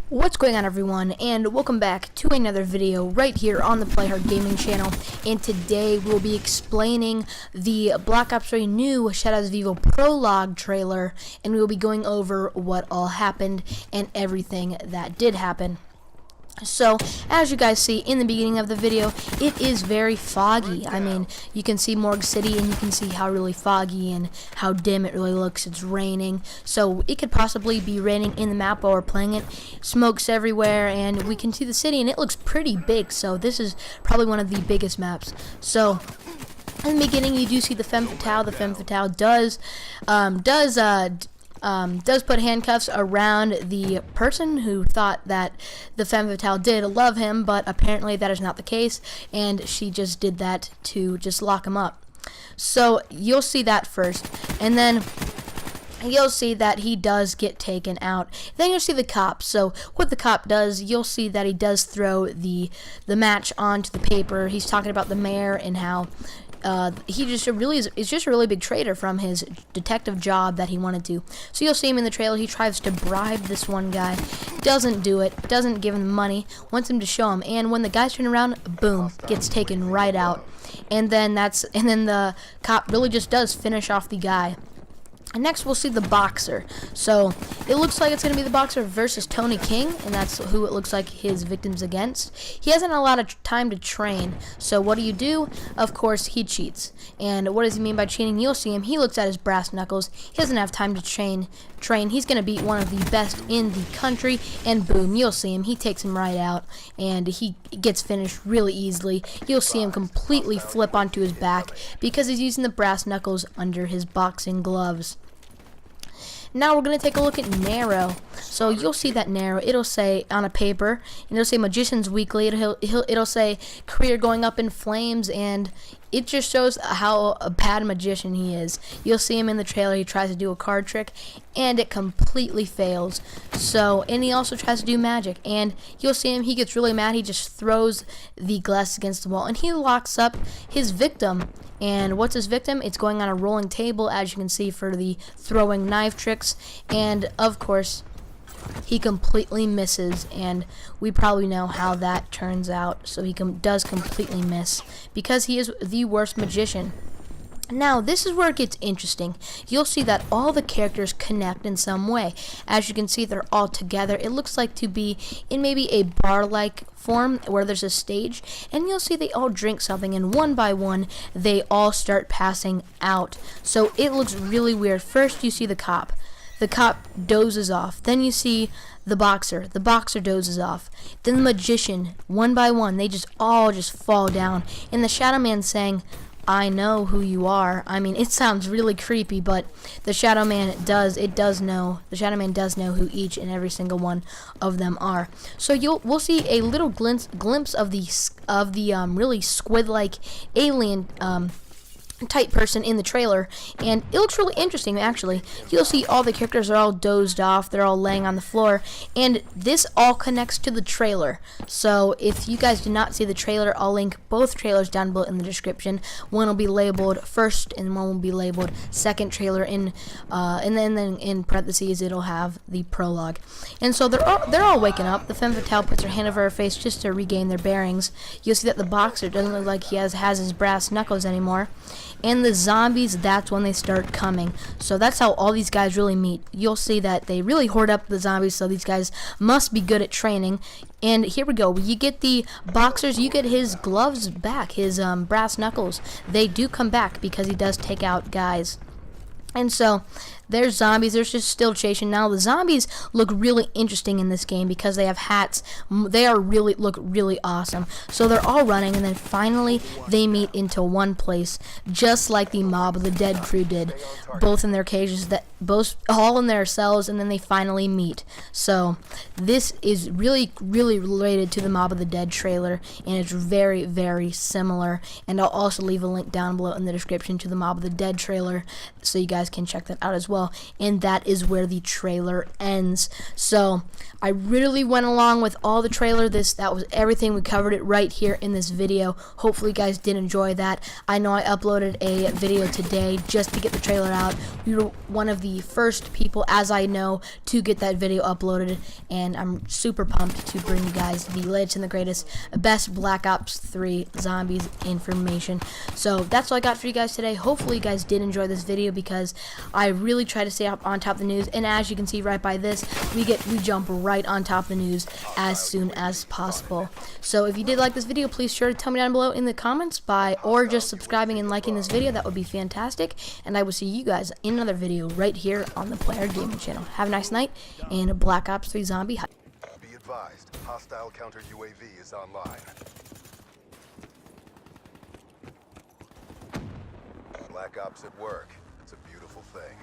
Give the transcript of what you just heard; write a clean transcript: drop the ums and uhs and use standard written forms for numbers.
What's going on, everyone, and welcome back to another video right here on the Play Hard Gaming channel. And today we'll be explaining the Black Ops 3 new Shadows of Evil prologue trailer, and we'll be going over what all happened and everything that did happen. So, as you guys see in the beginning of the video, it is very foggy. I mean, you can see Morgue City and you can see how really foggy and how dim it really looks. It's raining. So, it could possibly be raining in the map while we're playing it. Smoke's everywhere and we can see the city and it looks pretty big. So, this is probably one of the biggest maps. So, in the beginning, you do see the Femme Fatale. The Femme Fatale does put handcuffs around the person who thought that the Femme Fatale did love him, but apparently that is not the case, and she just did that to just lock him up. So you'll see that first, and then you'll see that he does get taken out. Then you'll see the cop. So what the cop does, you'll see that he does throw the match onto the paper. He's talking about the mayor and how he just is just a really big traitor from his detective job that he wanted to. So you'll see him in the trailer. He tries to bribe this one guy, doesn't do it, doesn't give him money, wants him to show him. And when the guys turn around, boom, gets taken right out. And then the cop really just does finish off the guy. And next we'll see the boxer. So it looks like it's going to be the boxer versus Tony King, and that's who it looks like his victim's against. He hasn't a lot of time to train, so what do? Of course, he cheats. And what does he mean by cheating? You'll see him. He looks at his brass knuckles. He doesn't have time to train. He's going to beat one of the best in the country, and boom, you'll see him. He takes him right out, and he gets finished really easily. You'll see him completely flip onto his back because he's using the brass knuckles under his boxing gloves. Now we're going to take a look at Nero. So you'll see that Nero, it'll say on a paper, and it'll say Magician's Weekly, it'll say career going up in flames, and it just shows how a bad magician he is. You'll see him in the trailer. He tries to do a card trick, and it completely fails. So, and he also tries to do magic, and you'll see him. He gets really mad. He just throws the glass against the wall, and he locks up his victim. And what's his victim? It's going on a rolling table, as you can see, for the throwing knife tricks. And of course, he completely misses, and we probably know how that turns out. So he does completely miss because he is the worst magician. Now, this is where it gets interesting. You'll see that all the characters connect in some way. As you can see, they're all together. It looks like to be in maybe a bar-like form where there's a stage, and you'll see they all drink something, and one by one, they all start passing out. So it looks really weird. First, you see the cop. The cop dozes off. Then you see the boxer. The boxer dozes off. Then the magician, one by one, they all fall down. And the Shadow Man's saying, "I know who you are." I mean, it sounds really creepy, but the Shadow Man does know who each and every single one of them are. So we'll see a little glimpse of the really squid-like alien type person in the trailer, and it looks really interesting. Actually, you'll see all the characters are all dozed off, they're all laying on the floor, and this all connects to the trailer. So if you guys did not see the trailer, I'll link both trailers down below in the description. One will be labeled first and one will be labeled second trailer, and then in parentheses it'll have the prologue. And so they're all waking up. The Femme Fatale puts her hand over her face just to regain their bearings. You'll see that the boxer doesn't look like he has his brass knuckles anymore. And the zombies, that's when they start coming. So that's how all these guys really meet. You'll see that they really hoard up the zombies, so these guys must be good at training. And here we go. You get the boxers, you get his gloves back, his brass knuckles. They do come back because he does take out guys. And so there's zombies. They're just still chasing. Now the zombies look really interesting in this game because they have hats. They look really awesome. So they're all running, and then finally they meet into one place, just like the Mob of the Dead crew did. Both in their cages, all in their cells, and then they finally meet. So this is really related to the Mob of the Dead trailer, and it's very, very similar. And I'll also leave a link down below in the description to the Mob of the Dead trailer, so you guys can check that out as well. well, and that is where the trailer ends. So I really went along with all the trailer. That was everything. We covered it right here in this video. Hopefully you guys did enjoy that. I know I uploaded a video today just to get the trailer out. We were one of the first people, as I know, to get that video uploaded, and I'm super pumped to bring you guys the latest and the greatest, best Black Ops 3 Zombies information. So that's all I got for you guys today. Hopefully you guys did enjoy this video, because I really try to stay up on top of the news, and as you can see right by this, we jump right on top of the news as soon as possible. So if you did like this video, please sure to tell me down below in the comments or just subscribing and liking this video. That would be fantastic, and I will see you guys in another video right here on the Player Gaming channel. Have a nice night, and Black Ops 3 Zombie Hype. Be advised, hostile counter UAV is online. Black Ops at work. It's a beautiful thing.